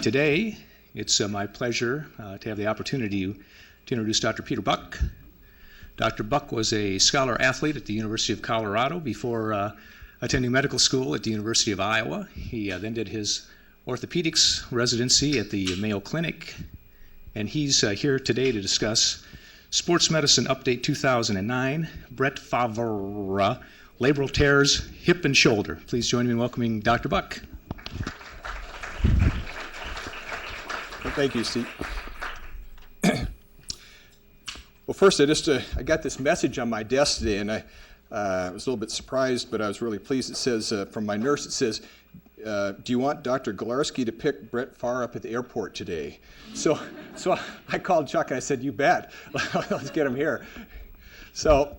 Today, it's my pleasure to have the opportunity to introduce Dr. Peter Buck. Dr. Buck was a scholar athlete at the University of Colorado before attending medical school at the University of Iowa. He then did his orthopedics residency at the Mayo Clinic, and he's here today to discuss Sports Medicine Update 2009, Brett Favre, labral tears, hip and shoulder. Please join me in welcoming Dr. Buck. Well, thank you, Steve. Well, first, I got this message on my desk today, and I was a little bit surprised, but I was really pleased. It says, from my nurse, it says, do you want Dr. Galarski to pick Brett Farr up at the airport today? So I called Chuck and I said, you bet. Let's get him here. So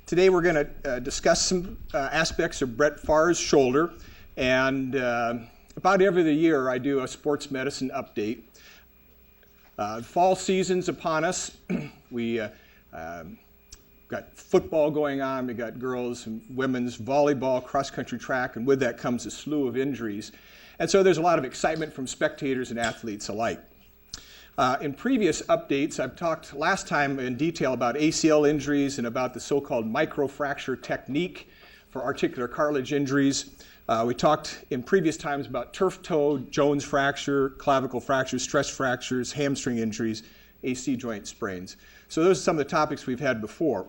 today we're going to discuss some aspects of Brett Farr's shoulder, and about every other year I do a sports medicine update. Fall season's upon us. We got football going on, we got girls and women's volleyball, cross-country track, and with that comes a slew of injuries. And so there's a lot of excitement from spectators and athletes alike. In previous updates, I've talked last time in detail about ACL injuries and about the so-called microfracture technique for articular cartilage injuries. We talked in previous times about turf toe, Jones fracture, clavicle fractures, stress fractures, hamstring injuries, AC joint sprains. So those are some of the topics we've had before.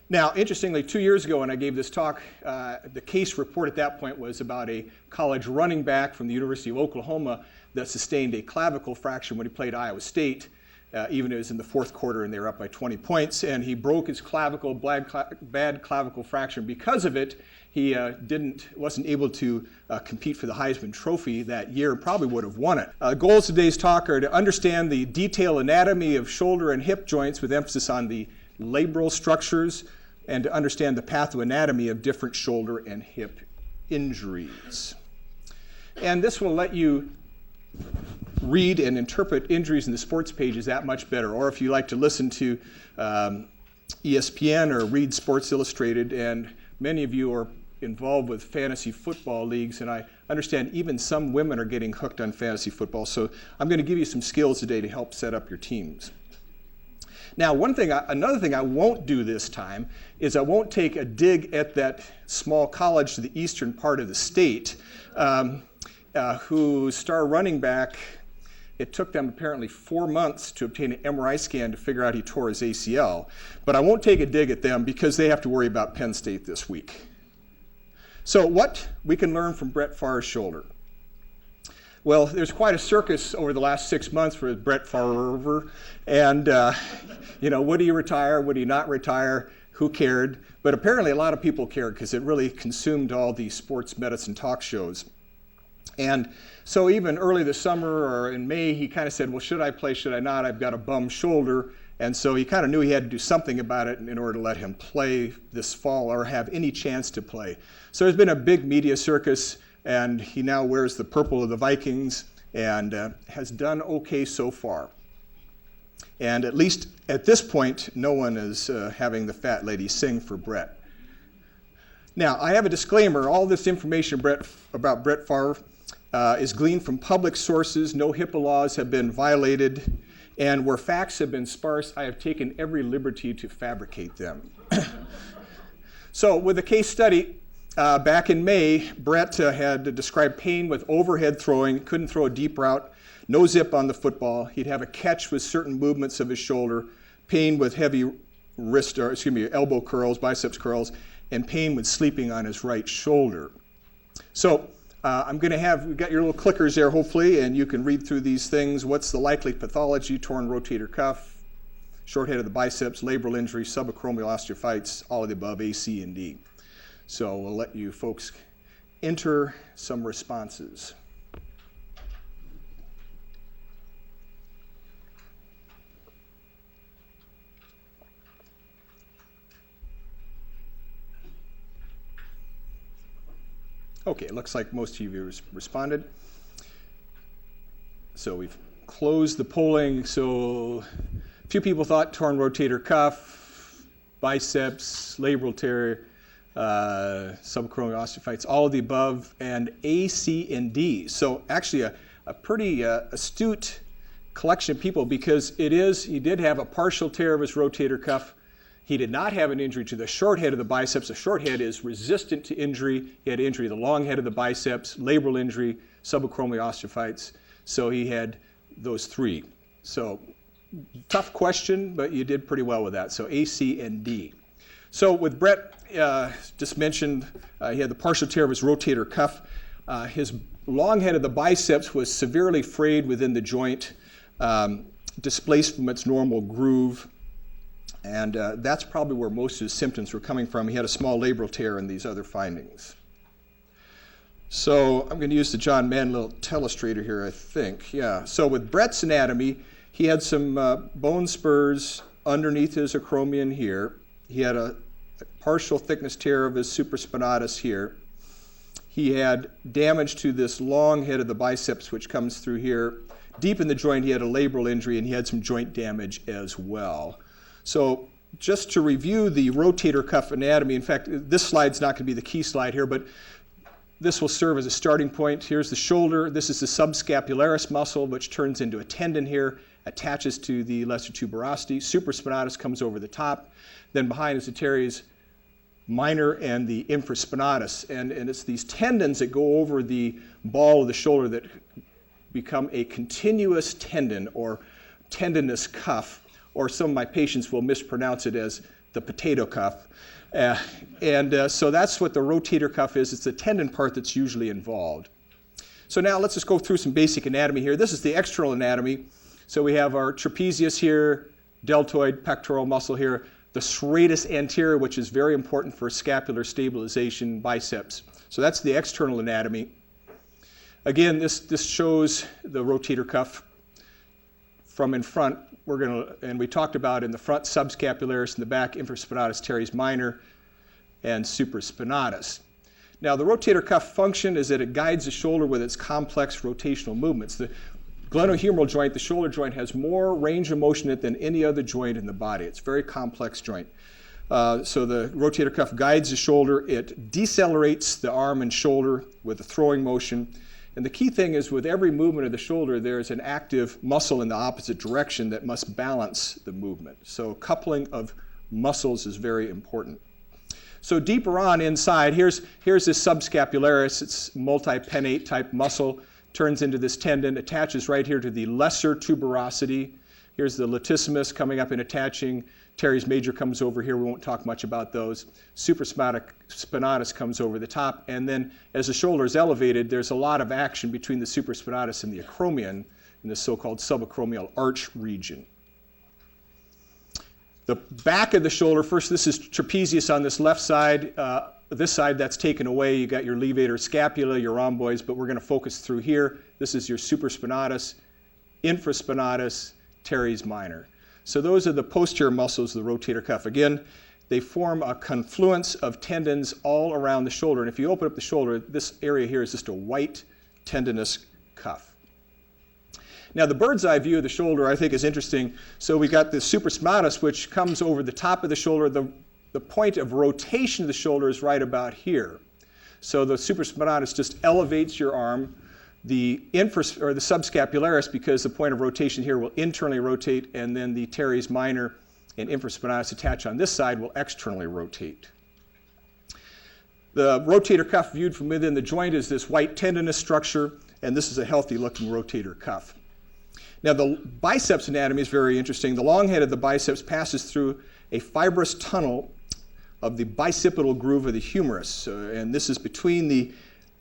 Now, interestingly, 2 years ago when I gave this talk, the case report at that point was about a college running back from the University of Oklahoma that sustained a clavicle fracture when he played Iowa State, even though it was in the fourth quarter and they were up by 20 points, and he broke his clavicle, bad clavicle fracture. And because of it, he wasn't able to compete for the Heisman Trophy that year and probably would have won it. Goals of today's talk are to understand the detailed anatomy of shoulder and hip joints with emphasis on the labral structures, and to understand the pathoanatomy of different shoulder and hip injuries. And this will let you read and interpret injuries in the sports pages that much better, or if you like to listen to ESPN or read Sports Illustrated, and many of you are involved with fantasy football leagues, and I understand even some women are getting hooked on fantasy football, so I'm going to give you some skills today to help set up your teams. Now, another thing I won't do this time is I won't take a dig at that small college to the eastern part of the state whose star running back, it took them apparently 4 months to obtain an MRI scan to figure out he tore his ACL. But I won't take a dig at them because they have to worry about Penn State this week. So what we can learn from Brett Farr's shoulder. Well, there's quite a circus over the last 6 months for Brett Favre, and would he retire, would he not retire, who cared? But apparently a lot of people cared because it really consumed all the sports medicine talk shows. And so even early this summer or in May, he kind of said, well, should I play, should I not? I've got a bum shoulder. And so he kind of knew he had to do something about it in order to let him play this fall or have any chance to play. So there's been a big media circus, and he now wears the purple of the Vikings and has done okay so far. And at least at this point, no one is having the fat lady sing for Brett. Now, I have a disclaimer. All this information about Brett Favre is gleaned from public sources. No HIPAA laws have been violated. And where facts have been sparse, I have taken every liberty to fabricate them. So with the case study, back in May, Brett had described pain with overhead throwing, couldn't throw a deep route, no zip on the football. He'd have a catch with certain movements of his shoulder, pain with heavy elbow curls, biceps curls, and pain with sleeping on his right shoulder. So we've got your little clickers there hopefully, and you can read through these things. What's the likely pathology? Torn rotator cuff, short head of the biceps, labral injury, subacromial osteophytes, all of the above, A, C, and D. So we'll let you folks enter some responses. Okay, it looks like most of you responded. So we've closed the polling. So a few people thought torn rotator cuff, biceps, labral tear, subacromial osteophytes, all of the above, and A, C, and D. So actually a pretty astute collection of people, because he did have a partial tear of his rotator cuff. He did not have an injury to the short head of the biceps. The short head is resistant to injury. He had injury to the long head of the biceps, labral injury, subacromial osteophytes. So he had those three. So tough question, but you did pretty well with that. So A, C, and D. So with Brett, just mentioned, he had the partial tear of his rotator cuff. His long head of the biceps was severely frayed within the joint, displaced from its normal groove. And that's probably where most of his symptoms were coming from. He had a small labral tear and these other findings. So I'm going to use the John Mandel telestrator here, I think. Yeah. So with Brett's anatomy, he had some bone spurs underneath his acromion here. He had a partial thickness tear of his supraspinatus here. He had damage to this long head of the biceps, which comes through here. Deep in the joint, he had a labral injury, and he had some joint damage as well. So just to review the rotator cuff anatomy, in fact, this slide's not going to be the key slide here, but this will serve as a starting point. Here's the shoulder. This is the subscapularis muscle, which turns into a tendon here, attaches to the lesser tuberosity. Supraspinatus comes over the top. Then behind is the teres minor and the infraspinatus. And it's these tendons that go over the ball of the shoulder that become a continuous tendon or tendinous cuff, or some of my patients will mispronounce it as the potato cuff. So that's what the rotator cuff is. It's the tendon part that's usually involved. So now let's just go through some basic anatomy here. This is the external anatomy. So we have our trapezius here, deltoid pectoral muscle here, the serratus anterior, which is very important for scapular stabilization, biceps. So that's the external anatomy. Again, this shows the rotator cuff from in front. And we talked about in the front subscapularis, in the back infraspinatus, teres minor, and supraspinatus. Now, the rotator cuff function is that it guides the shoulder with its complex rotational movements. The glenohumeral joint, the shoulder joint, has more range of motion in it than any other joint in the body. It's a very complex joint. So the rotator cuff guides the shoulder. It decelerates the arm and shoulder with a throwing motion. And the key thing is, with every movement of the shoulder, there's an active muscle in the opposite direction that must balance the movement. So coupling of muscles is very important. So deeper on inside, here's this subscapularis. It's multi-pennate type muscle, turns into this tendon, attaches right here to the lesser tuberosity. Here's the latissimus coming up and attaching. Teres major comes over here. We won't talk much about those. Supraspinatus comes over the top. And then as the shoulder is elevated, there's a lot of action between the supraspinatus and the acromion in the so-called subacromial arch region. The back of the shoulder, first this is trapezius on this left side. This side, that's taken away. You got your levator scapula, your rhomboids, but we're going to focus through here. This is your supraspinatus, infraspinatus, teres minor. So those are the posterior muscles of the rotator cuff. Again, they form a confluence of tendons all around the shoulder. And if you open up the shoulder, this area here is just a white tendinous cuff. Now, the bird's eye view of the shoulder, I think, is interesting. So we got the supraspinatus, which comes over the top of the shoulder. The point of rotation of the shoulder is right about here. So the supraspinatus just elevates your arm. The subscapularis, because the point of rotation here will internally rotate, and then the teres minor and infraspinatus attached on this side will externally rotate. The rotator cuff viewed from within the joint is this white tendinous structure, and this is a healthy looking rotator cuff. Now, the biceps anatomy is very interesting. The long head of the biceps passes through a fibrous tunnel of the bicipital groove of the humerus, and this is between the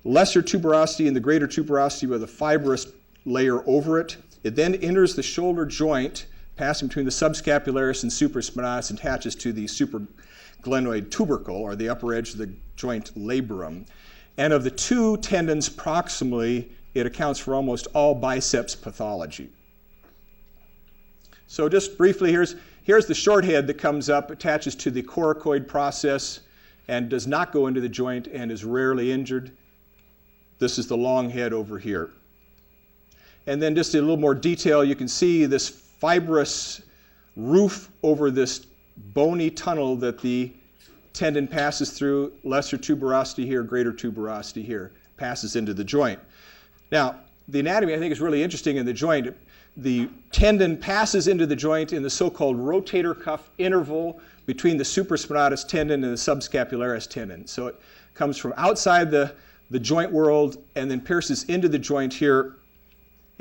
lesser tuberosity and the greater tuberosity with a fibrous layer over it. It then enters the shoulder joint, passing between the subscapularis and supraspinatus, and attaches to the supraglenoid tubercle, or the upper edge of the joint labrum. And of the two tendons proximally, it accounts for almost all biceps pathology. So just briefly, here's the short head that comes up, attaches to the coracoid process, and does not go into the joint and is rarely injured. This is the long head over here. And then just a little more detail, you can see this fibrous roof over this bony tunnel that the tendon passes through, lesser tuberosity here, greater tuberosity here, passes into the joint. Now, the anatomy I think is really interesting in the joint. The tendon passes into the joint in the so-called rotator cuff interval between the supraspinatus tendon and the subscapularis tendon. So it comes from outside the joint world and then pierces into the joint here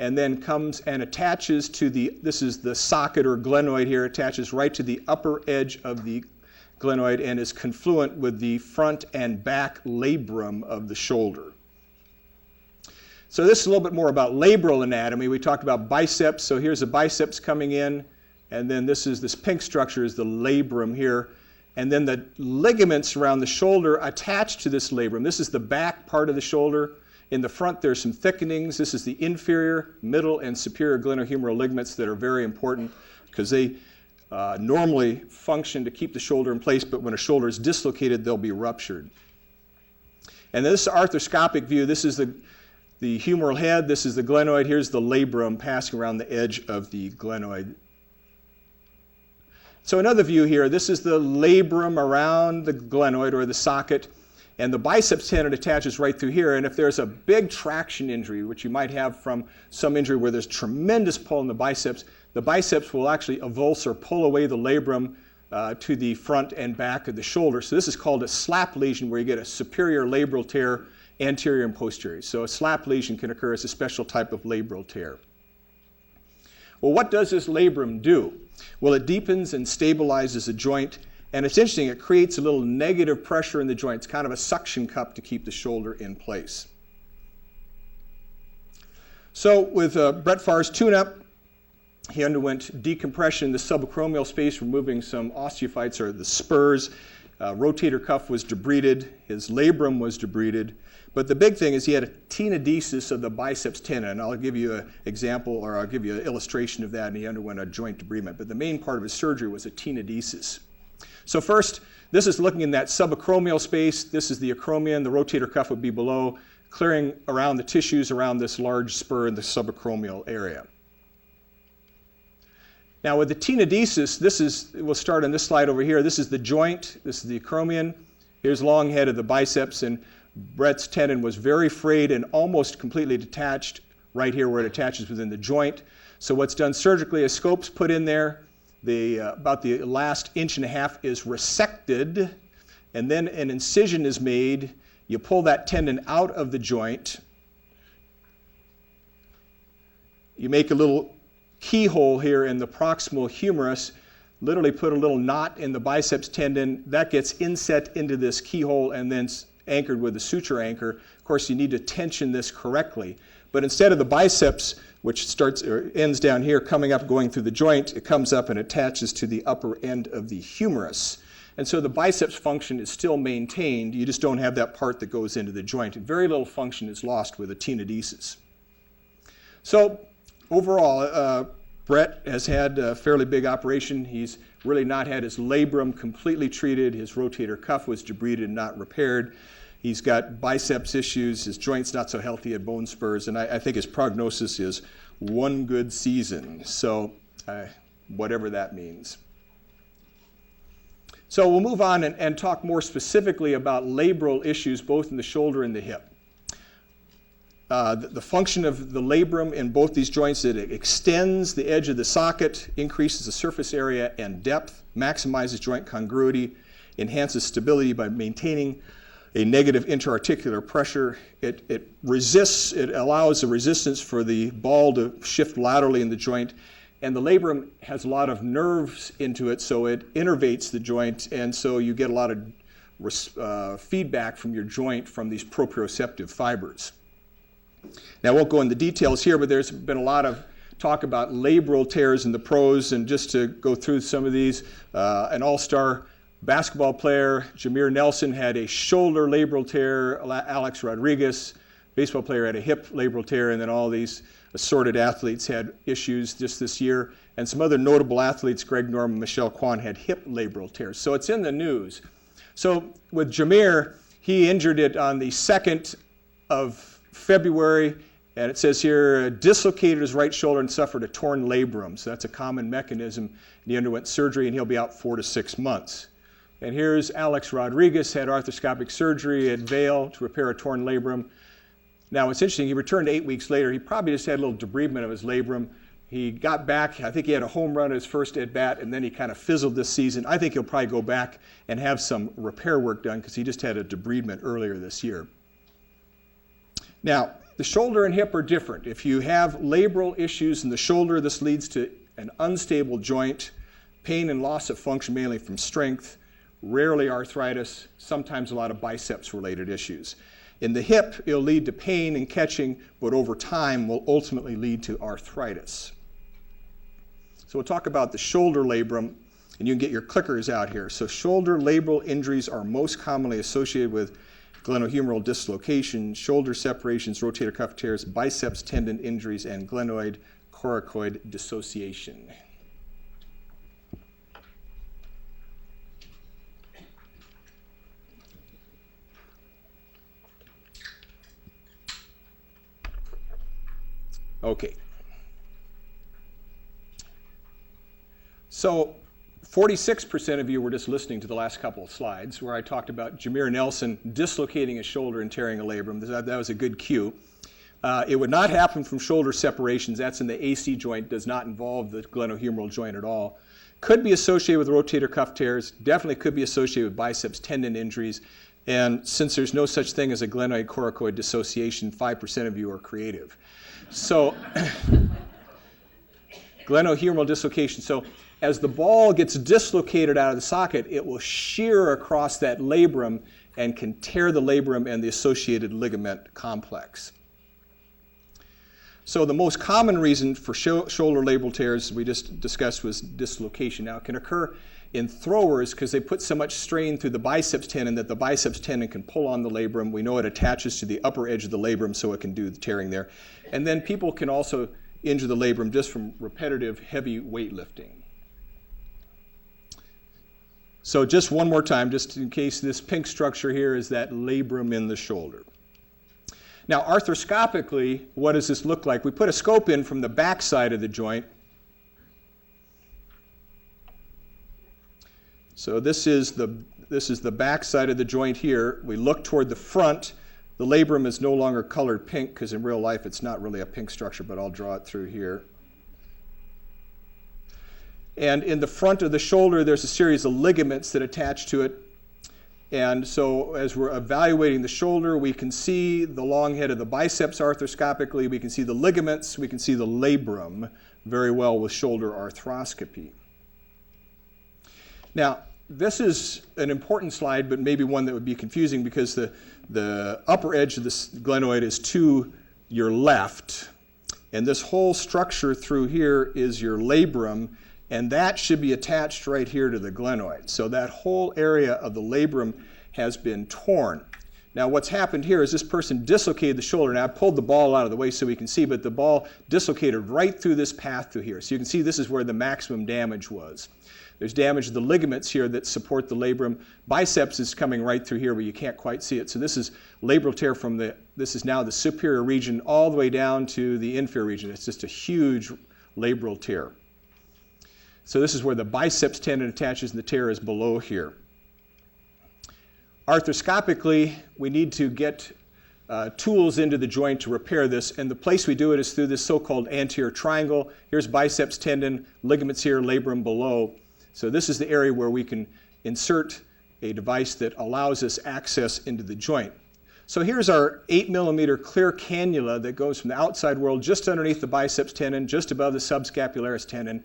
and then comes and attaches to this is the socket or glenoid here, attaches right to the upper edge of the glenoid and is confluent with the front and back labrum of the shoulder. So this is a little bit more about labral anatomy. We talked about biceps, so here's a biceps coming in, and then this pink structure is the labrum here, and then the ligaments around the shoulder attach to this labrum. This is the back part of the shoulder. In the front there's some thickenings. This is the inferior, middle, and superior glenohumeral ligaments that are very important because they normally function to keep the shoulder in place, but when a shoulder is dislocated, they'll be ruptured. And this is arthroscopic view. This is the humeral head. This is the glenoid. Here's the labrum passing around the edge of the glenoid. So another view here. This is the labrum around the glenoid or the socket, and the biceps tendon attaches right through here. And if there's a big traction injury, which you might have from some injury where there's tremendous pull in the biceps will actually avulse or pull away the labrum to the front and back of the shoulder. So this is called a slap lesion, where you get a superior labral tear, anterior and posterior. So a slap lesion can occur as a special type of labral tear. Well, what does this labrum do? Well, it deepens and stabilizes a joint, and it's interesting, it creates a little negative pressure in the joint. It's kind of a suction cup to keep the shoulder in place. So with Brett Farr's tune-up, he underwent decompression in the subacromial space, removing some osteophytes or the spurs. Rotator cuff was debrided, his labrum was debrided, but the big thing is he had a tenodesis of the biceps tendon, and I'll give you an example, or I'll give you an illustration of that, and he underwent a joint debridement, but the main part of his surgery was a tenodesis. So first, this is looking in that subacromial space. This is the acromion, the rotator cuff would be below, clearing around the tissues around this large spur in the subacromial area. Now with the tenodesis, we'll start on this slide over here. This is the joint, this is the acromion. Here's the long head of the biceps, and Brett's tendon was very frayed and almost completely detached right here where it attaches within the joint. So what's done surgically, a scope's put in there. About the last inch and a half is resected, and then an incision is made. You pull that tendon out of the joint. You make a little keyhole here in the proximal humerus, literally put a little knot in the biceps tendon. That gets inset into this keyhole and then anchored with a suture anchor. Of course, you need to tension this correctly. But instead of the biceps, which starts or ends down here, coming up, going through the joint, it comes up and attaches to the upper end of the humerus. And so the biceps function is still maintained. You just don't have that part that goes into the joint. And very little function is lost with a tenodesis. So overall, Brett has had a fairly big operation. He's really not had his labrum completely treated. His rotator cuff was debrided and not repaired. He's got biceps issues. His joint's not so healthy, had bone spurs, and I think his prognosis is one good season. So whatever that means. So we'll move on and talk more specifically about labral issues both in the shoulder and the hip. The function of the labrum in both these joints, it extends the edge of the socket, increases the surface area and depth, maximizes joint congruity, enhances stability by maintaining a negative interarticular pressure. It resists, it allows a resistance for the ball to shift laterally in the joint, and the labrum has a lot of nerves into it, so it innervates the joint, and so you get a lot of feedback from your joint from these proprioceptive fibers. Now, I won't go into details here, but there's been a lot of talk about labral tears in the pros, and just to go through some of these, an all-star basketball player, Jameer Nelson, had a shoulder labral tear. Alex Rodriguez, baseball player, had a hip labral tear, and then all these assorted athletes had issues just this year. And some other notable athletes, Greg Norman, Michelle Kwan, had hip labral tears. So it's in the news. So with Jameer, he injured it on the 2nd of February, and it says here, dislocated his right shoulder and suffered a torn labrum. So that's a common mechanism. And he underwent surgery, and he'll be out 4 to 6 months. And here's Alex Rodriguez, had arthroscopic surgery at Vail to repair a torn labrum. Now, it's interesting, he returned 8 weeks later. He probably just had a little debridement of his labrum. He got back, I think he had a home run at his first at-bat, and then he kind of fizzled this season. I think he'll probably go back and have some repair work done because he just had a debridement earlier this year. Now, the shoulder and hip are different. If you have labral issues in the shoulder, this leads to an unstable joint, pain and loss of function mainly from strength, rarely arthritis, sometimes a lot of biceps-related issues. In the hip, it'll lead to pain and catching, but over time will ultimately lead to arthritis. So we'll talk about the shoulder labrum, and you can get your clickers out here. So shoulder labral injuries are most commonly associated with glenohumeral dislocation, shoulder separations, rotator cuff tears, biceps tendon injuries, and glenoid coracoid dissociation. Okay. So 46% of you were just listening to the last couple of slides where I talked about Jameer Nelson dislocating his shoulder and tearing a labrum. That was a good cue. It would not happen from shoulder separations. That's in the AC joint, does not involve the glenohumeral joint at all. Could be associated with rotator cuff tears, definitely could be associated with biceps tendon injuries. And since there's no such thing as a glenoid coracoid dissociation, 5% of you are creative. So, glenohumeral dislocation. So, as the ball gets dislocated out of the socket, it will shear across that labrum and can tear the labrum and the associated ligament complex. So, the most common reason for shoulder labral tears we just discussed was dislocation. Now, it can occur in throwers because they put so much strain through the biceps tendon that the biceps tendon can pull on the labrum. We know it attaches to the upper edge of the labrum so it can do the tearing there. And then people can also injure the labrum just from repetitive heavy weightlifting. So just one more time, just in case, this pink structure here is that labrum in the shoulder. Now arthroscopically, what does this look like? We put a scope in from the back side of the joint. So this is the back side of the joint here. We look toward the front. The labrum is no longer colored pink because in real life it's not really a pink structure, but I'll draw it through here. And in the front of the shoulder, there's a series of ligaments that attach to it. And so as we're evaluating the shoulder, we can see the long head of the biceps arthroscopically. We can see the ligaments. We can see the labrum very well with shoulder arthroscopy. Now, this is an important slide, but maybe one that would be confusing because the upper edge of this glenoid is to your left, and this whole structure through here is your labrum, and that should be attached right here to the glenoid. So that whole area of the labrum has been torn. Now what's happened here is this person dislocated the shoulder. Now I pulled the ball out of the way so we can see, but the ball dislocated right through this path through here. So you can see this is where the maximum damage was. There's damage to the ligaments here that support the labrum. Biceps is coming right through here, but you can't quite see it. So this is labral tear from this is now the superior region all the way down to the inferior region. It's just a huge labral tear. So this is where the biceps tendon attaches and the tear is below here. Arthroscopically, we need to get tools into the joint to repair this, and the place we do it is through this so-called anterior triangle. Here's biceps tendon, ligaments here, labrum below. So this is the area where we can insert a device that allows us access into the joint. So here's our 8mm clear cannula that goes from the outside world just underneath the biceps tendon, just above the subscapularis tendon.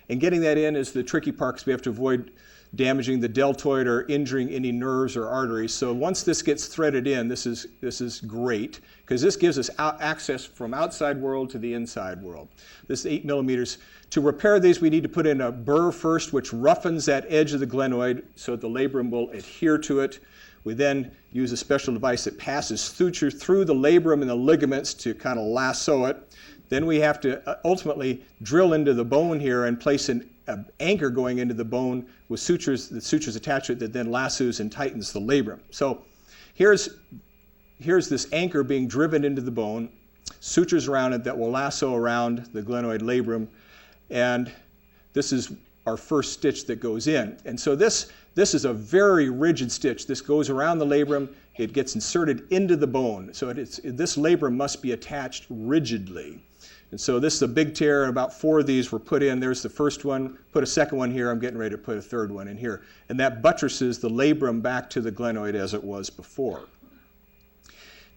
And getting that in is the tricky part because we have to avoid damaging the deltoid or injuring any nerves or arteries. So once this gets threaded in, this is great because this gives us access from outside world to the inside world. This is 8mm. To repair these, we need to put in a burr first, which roughens that edge of the glenoid so that the labrum will adhere to it. We then use a special device that passes suture through the labrum and the ligaments to kind of lasso it. Then we have to ultimately drill into the bone here and place an anchor going into the bone with the sutures attached to it that then lassos and tightens the labrum. So here's this anchor being driven into the bone, sutures around it that will lasso around the glenoid labrum, and this is our first stitch that goes in. And so this is a very rigid stitch. This goes around the labrum. It gets inserted into the bone. So this labrum must be attached rigidly. And so this is a big tear. About 4 of these were put in. There's the first one. Put a second one here. I'm getting ready to put a third one in here. And that buttresses the labrum back to the glenoid as it was before.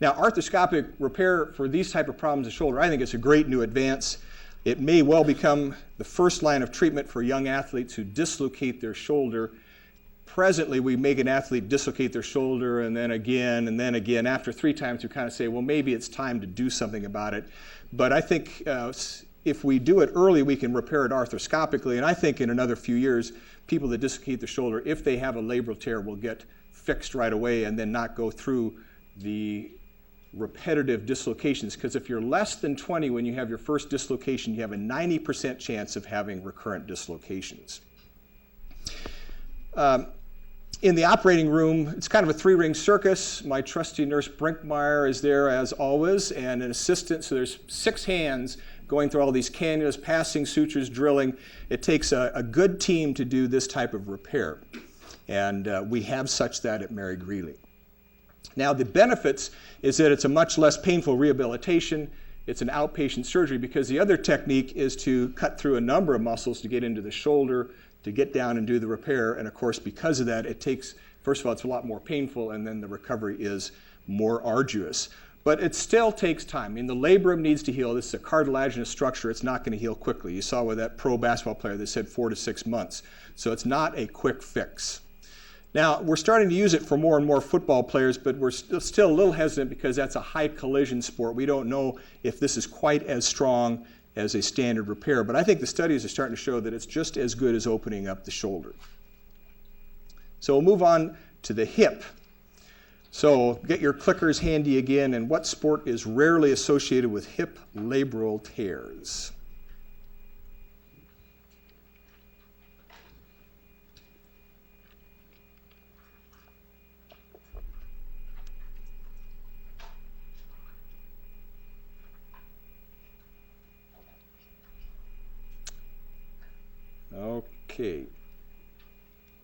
Now, arthroscopic repair for these type of problems of shoulder, I think it's a great new advance. It may well become the first line of treatment for young athletes who dislocate their shoulder. Presently, we make an athlete dislocate their shoulder and then again and then again. After 3 times, we kind of say, well, maybe it's time to do something about it. But I think if we do it early, we can repair it arthroscopically. And I think in another few years, people that dislocate the shoulder, if they have a labral tear, will get fixed right away and then not go through the repetitive dislocations. Because if you're less than 20 when you have your first dislocation, you have a 90% chance of having recurrent dislocations. In the operating room, it's kind of a 3-ring circus. My trusty nurse Brinkmeyer is there as always, and an assistant. So there's 6 hands going through all these cannulas, passing sutures, drilling. It takes a good team to do this type of repair. And we have such that at Mary Greeley. Now the benefits is that it's a much less painful rehabilitation. It's an outpatient surgery because the other technique is to cut through a number of muscles to get into the shoulder, to get down and do the repair. And of course, because of that, it takes, first of all, it's a lot more painful, and then the recovery is more arduous. But it still takes time. I mean, the labrum needs to heal. This is a cartilaginous structure. It's not going to heal quickly. You saw with that pro basketball player, they said 4 to 6 months. So it's not a quick fix. Now, we're starting to use it for more and more football players, but we're still a little hesitant because that's a high collision sport. We don't know if this is quite as strong as a standard repair, but I think the studies are starting to show that it's just as good as opening up the shoulder. So we'll move on to the hip. So get your clickers handy again, and what sport is rarely associated with hip labral tears? Okay,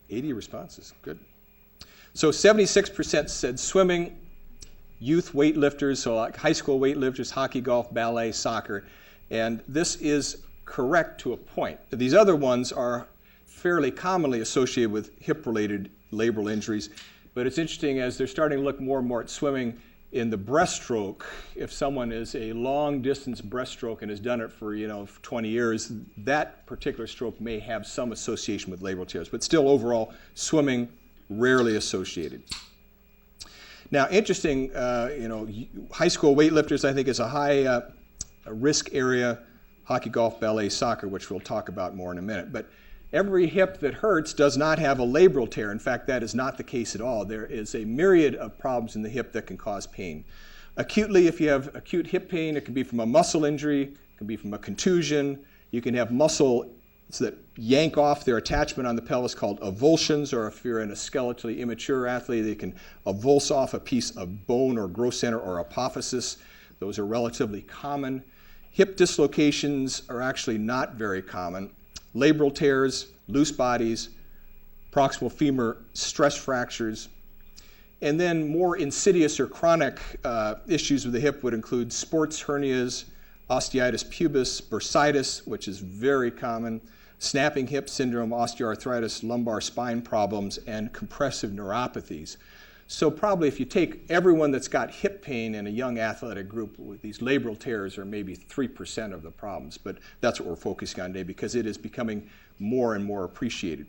80 responses, good. So 76% said swimming, youth weightlifters, so like high school weightlifters, hockey, golf, ballet, soccer, and this is correct to a point. These other ones are fairly commonly associated with hip-related labral injuries, but it's interesting as they're starting to look more and more at swimming. In the breaststroke, if someone is a long-distance breaststroke and has done it for 20 years, that particular stroke may have some association with labral tears, but still overall, swimming rarely associated. Now, interesting, high school weightlifters I think is a high risk area, hockey, golf, ballet, soccer, which we'll talk about more in a minute. But every hip that hurts does not have a labral tear. In fact, that is not the case at all. There is a myriad of problems in the hip that can cause pain. Acutely, if you have acute hip pain, it can be from a muscle injury, it can be from a contusion. You can have muscles that yank off their attachment on the pelvis called avulsions, or if you're in a skeletally immature athlete, they can avulse off a piece of bone or growth center or apophysis. Those are relatively common. Hip dislocations are actually not very common. Labral tears, loose bodies, proximal femur stress fractures, and then more insidious or chronic issues with the hip would include sports hernias, osteitis pubis, bursitis, which is very common, snapping hip syndrome, osteoarthritis, lumbar spine problems, and compressive neuropathies. So probably if you take everyone that's got hip pain in a young athletic group, with these labral tears are maybe 3% of the problems, but that's what we're focusing on today because it is becoming more and more appreciated.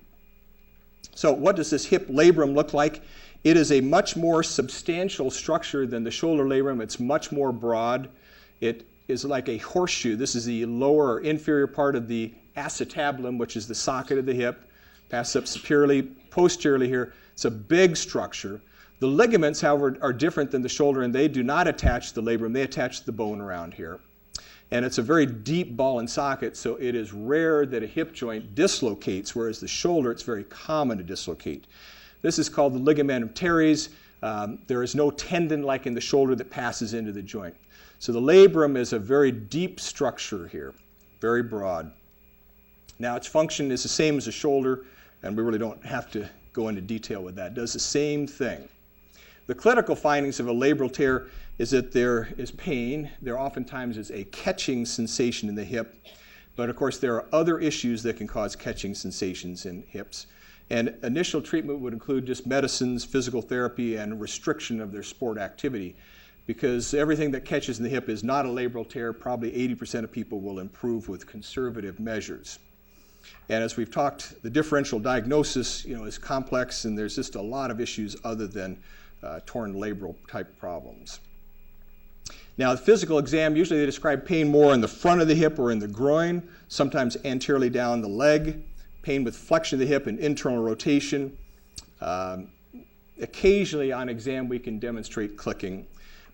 So what does this hip labrum look like? It is a much more substantial structure than the shoulder labrum. It's much more broad. It is like a horseshoe. This is the lower or inferior part of the acetabulum, which is the socket of the hip. Passes up superiorly, posteriorly here. It's a big structure. The ligaments, however, are different than the shoulder, and they do not attach to the labrum. They attach to the bone around here. And it's a very deep ball and socket, so it is rare that a hip joint dislocates, whereas the shoulder, it's very common to dislocate. This is called the ligamentum teres. There is no tendon like in the shoulder that passes into the joint. So the labrum is a very deep structure here, very broad. Now, its function is the same as the shoulder, and we really don't have to go into detail with that. It does the same thing. The clinical findings of a labral tear is that there is pain. There oftentimes is a catching sensation in the hip, but of course there are other issues that can cause catching sensations in hips. And initial treatment would include just medicines, physical therapy, and restriction of their sport activity, because everything that catches in the hip is not a labral tear. Probably 80% of people will improve with conservative measures. And as we've talked, the differential diagnosis, is complex, and there's just a lot of issues other than torn labral type problems. Now, the physical exam, usually they describe pain more in the front of the hip or in the groin, sometimes anteriorly down the leg, pain with flexion of the hip and internal rotation. Occasionally on exam we can demonstrate clicking,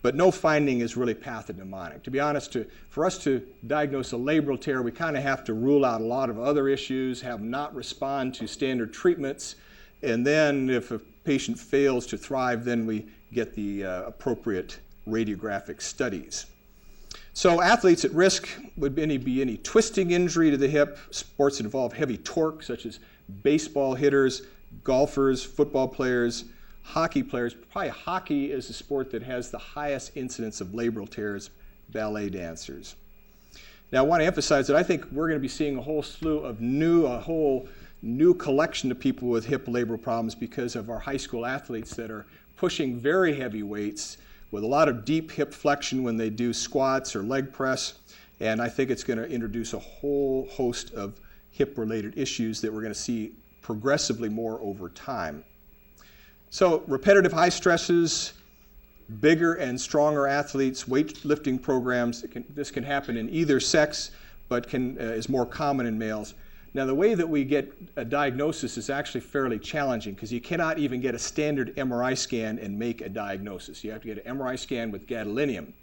but no finding is really pathognomonic. To be honest, for us to diagnose a labral tear, we kind of have to rule out a lot of other issues, have not respond to standard treatments, and then if a patient fails to thrive, then we get the appropriate radiographic studies. So athletes at risk would be any twisting injury to the hip, sports that involve heavy torque, such as baseball hitters, golfers, football players, hockey players. Probably hockey is the sport that has the highest incidence of labral tears, ballet dancers. Now I want to emphasize that I think we're going to be seeing a whole slew of new collection of people with hip labral problems because of our high school athletes that are pushing very heavy weights with a lot of deep hip flexion when they do squats or leg press. And I think it's going to introduce a whole host of hip-related issues that we're going to see progressively more over time. So repetitive high stresses, bigger and stronger athletes, weightlifting programs, this can happen in either sex, but is more common in males. Now, the way that we get a diagnosis is actually fairly challenging because you cannot even get a standard MRI scan and make a diagnosis. You have to get an MRI scan with gadolinium.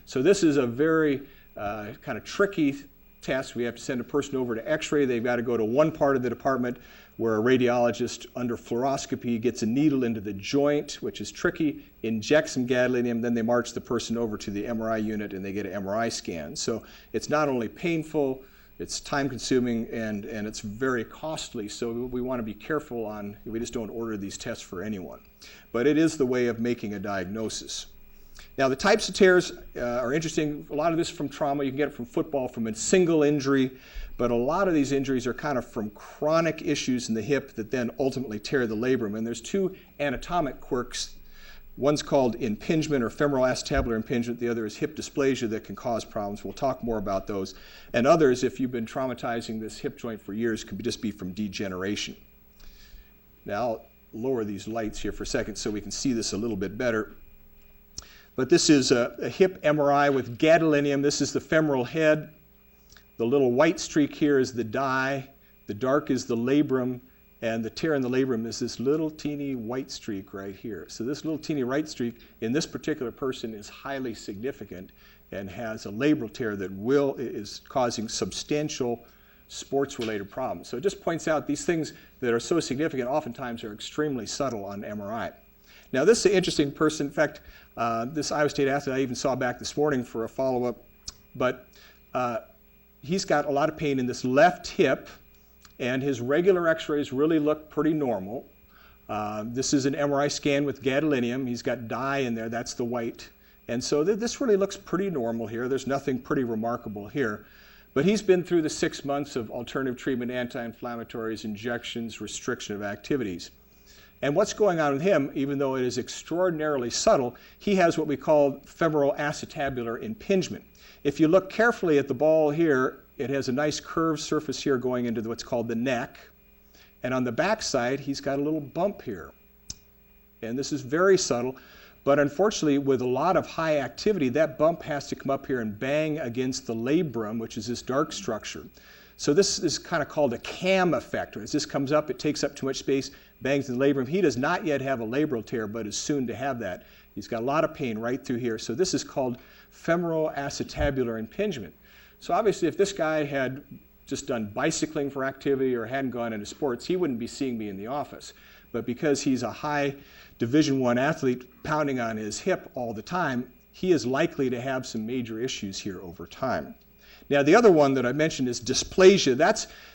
So this is a very kind of tricky test. We have to send a person over to X-ray. They've got to go to one part of the department where a radiologist under fluoroscopy gets a needle into the joint, which is tricky, injects some gadolinium, then they march the person over to the MRI unit and they get an MRI scan. So it's not only painful, it's time-consuming, and it's very costly, so we want to be careful we just don't order these tests for anyone. But it is the way of making a diagnosis. Now, the types of tears are interesting. A lot of this from trauma. You can get it from football, from a single injury, but a lot of these injuries are kind of from chronic issues in the hip that then ultimately tear the labrum. And there's two anatomic quirks. One's called impingement or femoral acetabular impingement. The other is hip dysplasia that can cause problems. We'll talk more about those. And others, if you've been traumatizing this hip joint for years, can just be from degeneration. Now, I'll lower these lights here for a second so we can see this a little bit better. But this is a hip MRI with gadolinium. This is the femoral head. The little white streak here is the dye. The dark is the labrum. And the tear in the labrum is this little teeny white streak right here. So this little teeny white streak in this particular person is highly significant and has a labral tear that is causing substantial sports-related problems. So it just points out these things that are so significant oftentimes are extremely subtle on MRI. Now this is an interesting person. In fact, this Iowa State athlete I even saw back this morning for a follow-up, but he's got a lot of pain in this left hip, and his regular x-rays really look pretty normal. This is an MRI scan with gadolinium. He's got dye in there, that's the white. And so this really looks pretty normal here. There's nothing pretty remarkable here. But he's been through the 6 months of alternative treatment, anti-inflammatories, injections, restriction of activities. And what's going on with him, even though it is extraordinarily subtle, he has what we call femoral acetabular impingement. If you look carefully at the ball here, it has a nice curved surface here going into what's called the neck. And on the back side, he's got a little bump here. And this is very subtle, but unfortunately, with a lot of high activity, that bump has to come up here and bang against the labrum, which is this dark structure. So this is kind of called a cam effect. As this comes up, it takes up too much space, bangs in the labrum. He does not yet have a labral tear, but is soon to have that. He's got a lot of pain right through here. So this is called femoral acetabular impingement. So obviously, if this guy had just done bicycling for activity or hadn't gone into sports, he wouldn't be seeing me in the office. But because he's a high Division I athlete pounding on his hip all the time, he is likely to have some major issues here over time. Now, the other one that I mentioned is dysplasia.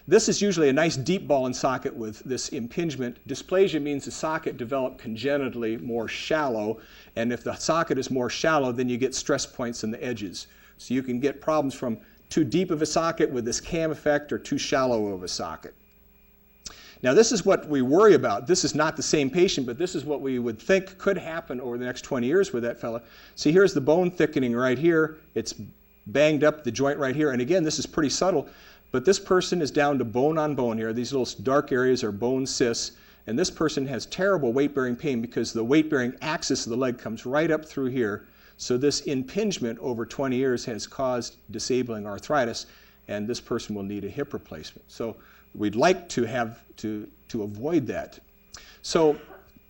This is usually a nice deep ball and socket with this impingement. Dysplasia means the socket developed congenitally more shallow, and if the socket is more shallow, then you get stress points in the edges. So you can get problems from too deep of a socket with this cam effect or too shallow of a socket. Now, this is what we worry about. This is not the same patient, but this is what we would think could happen over the next 20 years with that fella. See, here's the bone thickening right here. It's banged up the joint right here. And again, this is pretty subtle, but this person is down to bone on bone here. These little dark areas are bone cysts. And this person has terrible weight-bearing pain because the weight-bearing axis of the leg comes right up through here. So this impingement over 20 years has caused disabling arthritis, and this person will need a hip replacement. So we'd like to have to avoid that. So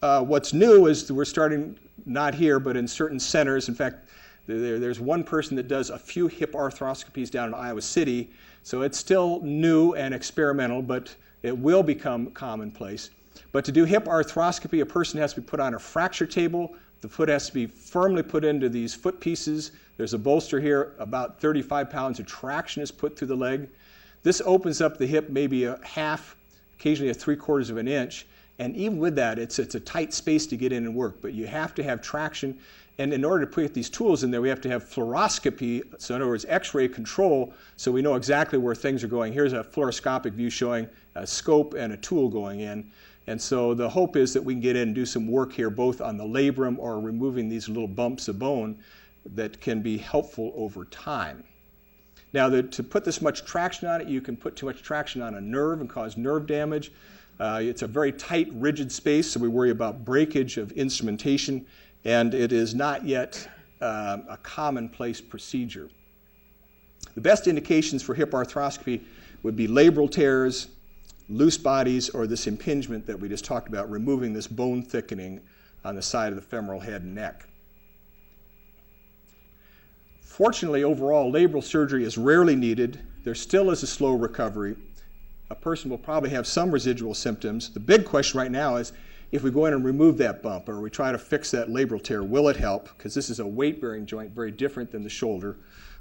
what's new is we're starting, not here, but in certain centers. In fact, there's one person that does a few hip arthroscopies down in Iowa City. So it's still new and experimental, but it will become commonplace. But to do hip arthroscopy, a person has to be put on a fracture table. The foot has to be firmly put into these foot pieces. There's a bolster here. About 35 pounds of traction is put through the leg. This opens up the hip maybe a half, occasionally a 3/4 of an inch. And even with that, it's a tight space to get in and work. But you have to have traction. And in order to put these tools in there, we have to have fluoroscopy, so in other words, X-ray control, so we know exactly where things are going. Here's a fluoroscopic view showing a scope and a tool going in. And so the hope is that we can get in and do some work here, both on the labrum or removing these little bumps of bone that can be helpful over time. Now, to put this much traction on it, you can put too much traction on a nerve and cause nerve damage. It's a very tight, rigid space, so we worry about breakage of instrumentation, and it is not yet a commonplace procedure. The best indications for hip arthroscopy would be labral tears, loose bodies, or this impingement that we just talked about, removing this bone thickening on the side of the femoral head and neck. Fortunately, overall, labral surgery is rarely needed. There still is a slow recovery. A person will probably have some residual symptoms. The big question right now is, if we go in and remove that bump or we try to fix that labral tear, will it help? Because this is a weight-bearing joint, very different than the shoulder.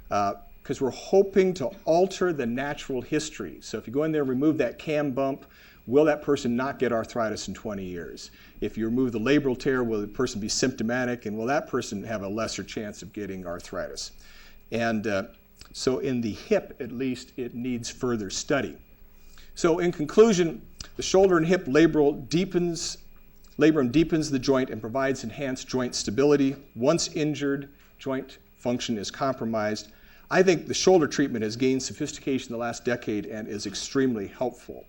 Because we're hoping to alter the natural history. So if you go in there and remove that cam bump, will that person not get arthritis in 20 years? If you remove the labral tear, will the person be symptomatic, and will that person have a lesser chance of getting arthritis? And so in the hip, at least, it needs further study. So in conclusion, the shoulder and hip labrum deepens the joint and provides enhanced joint stability. Once injured, joint function is compromised. I think the shoulder treatment has gained sophistication in the last decade and is extremely helpful.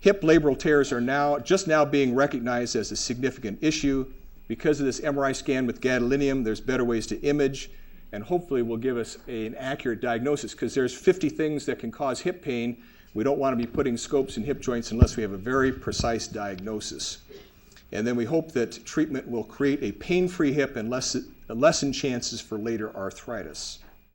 Hip labral tears are just now being recognized as a significant issue. Because of this MRI scan with gadolinium, there's better ways to image, and hopefully will give us an accurate diagnosis, because there's 50 things that can cause hip pain. We don't want to be putting scopes in hip joints unless we have a very precise diagnosis. And then we hope that treatment will create a pain-free hip and lessen chances for later arthritis.